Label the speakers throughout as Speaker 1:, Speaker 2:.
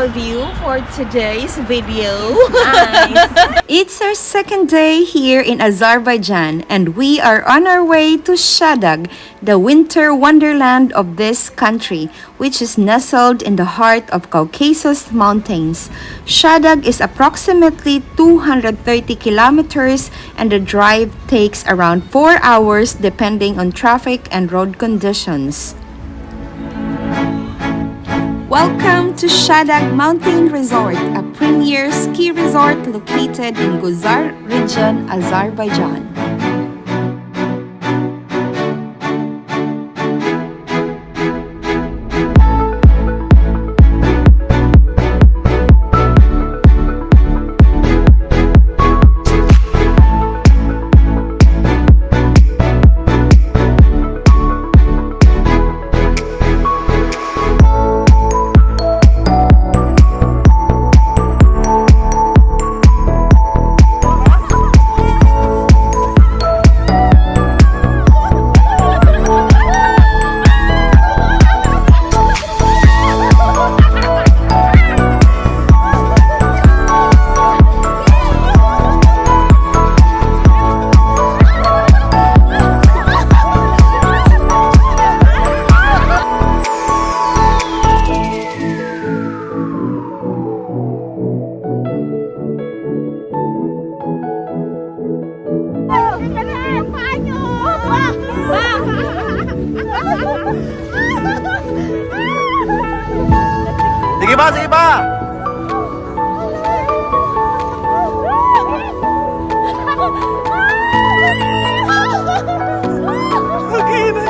Speaker 1: beautiful view for today's video.
Speaker 2: Nice. It's our second day here in Azerbaijan and we are on our way to Shahdag, the winter wonderland of this country, which is nestled in the heart of Caucasus Mountains. Shahdag is approximately 230 kilometers and the drive takes around 4 hours depending on traffic and road conditions. Welcome to Shahdag Mountain Resort, a premier ski resort located in Guzar region, Azerbaijan.
Speaker 3: Sige pa, sige pa! Okay na.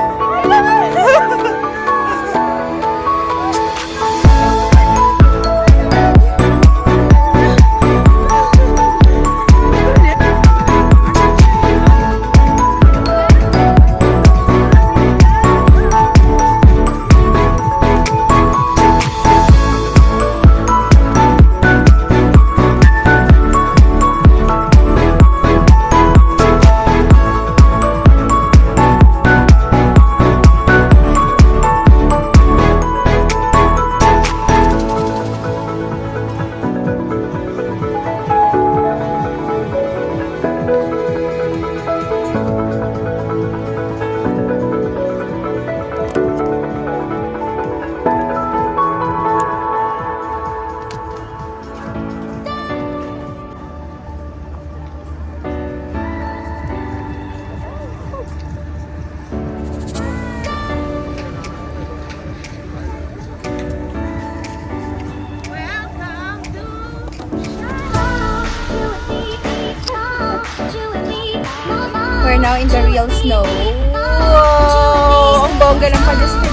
Speaker 2: We're now in the real snow. Wow! Ang bongga ng pedestrian.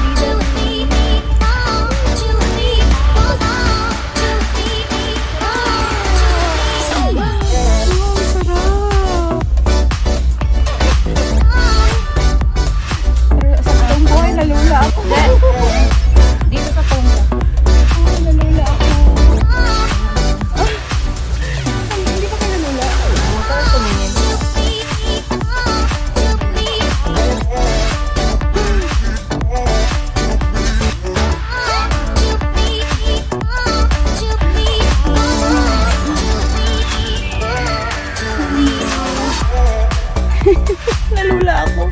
Speaker 2: Sa Tongboy, nalula ako. Dito sa Tongboy. Nalula ako. Hindi pa ka nalula. Motor tumingin. Nalula ako.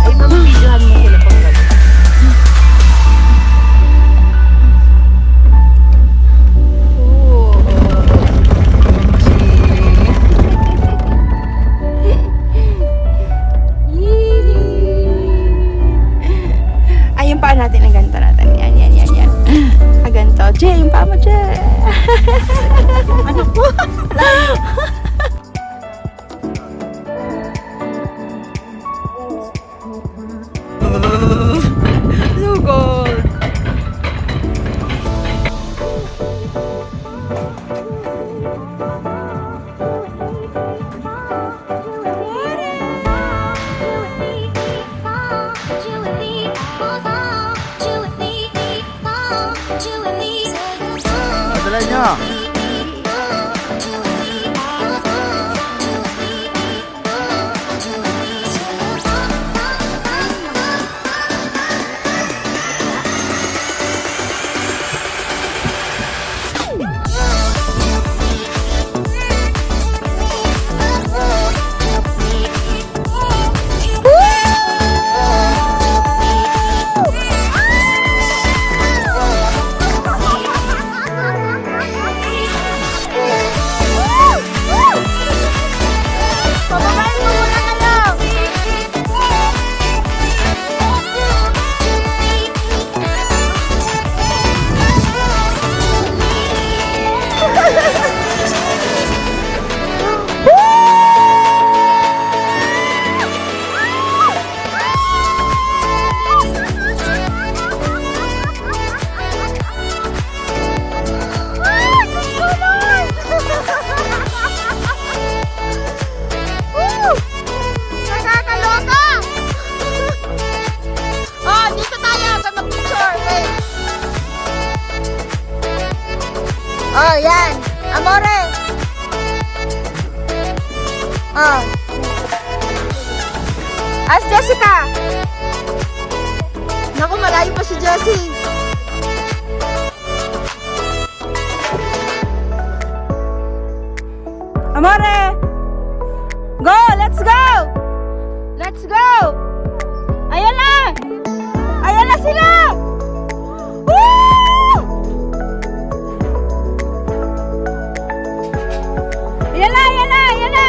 Speaker 1: Ibang videohan mo sila pag
Speaker 2: Ay, yung paa natin, ang ganito natin. Yan. Ganito. Jay, yung paa mo, Jay.
Speaker 1: ano po?
Speaker 2: So gold.
Speaker 3: Dala niya.
Speaker 2: Oh, yan. Amore. Oh. As Jessica. Naku, malayo pa si Jessie. Amore. Go, let's go. Let's go. Ayan na. Ayan na sila. Woo! Ayan na, ayan na, ayan na.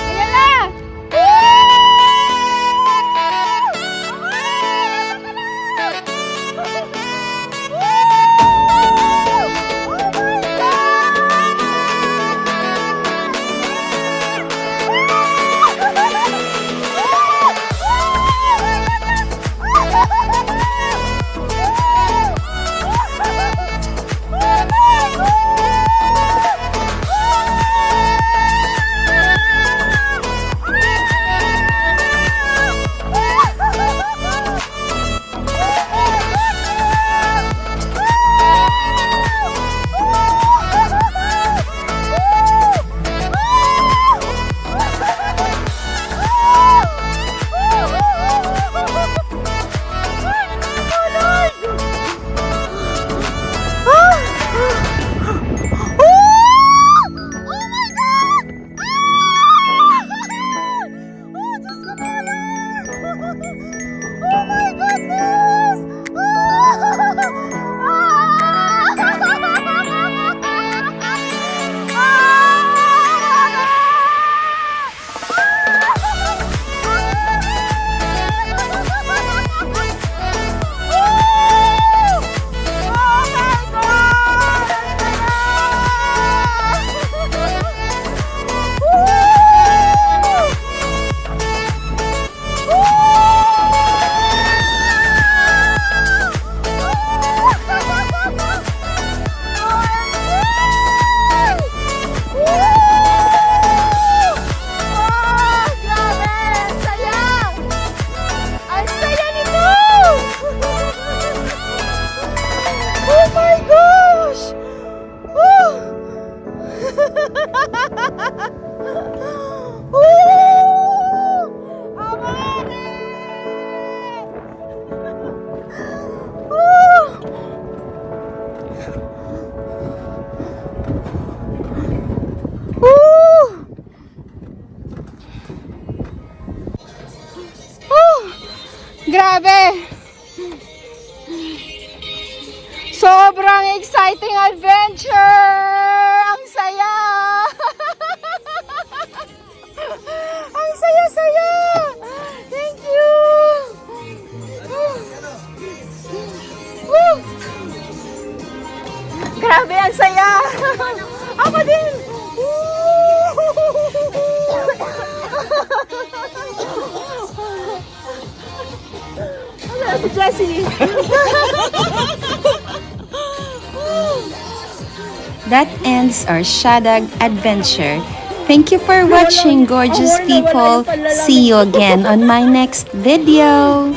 Speaker 2: Ayan na. Grabe! Sobrang exciting adventure! Ang saya! Ang saya-saya! Thank you! Woo! Grabe, ang saya! Ako din! Ano si Jessie? That ends our Shahdag adventure. Thank you for watching, gorgeous people. See you again on my next video.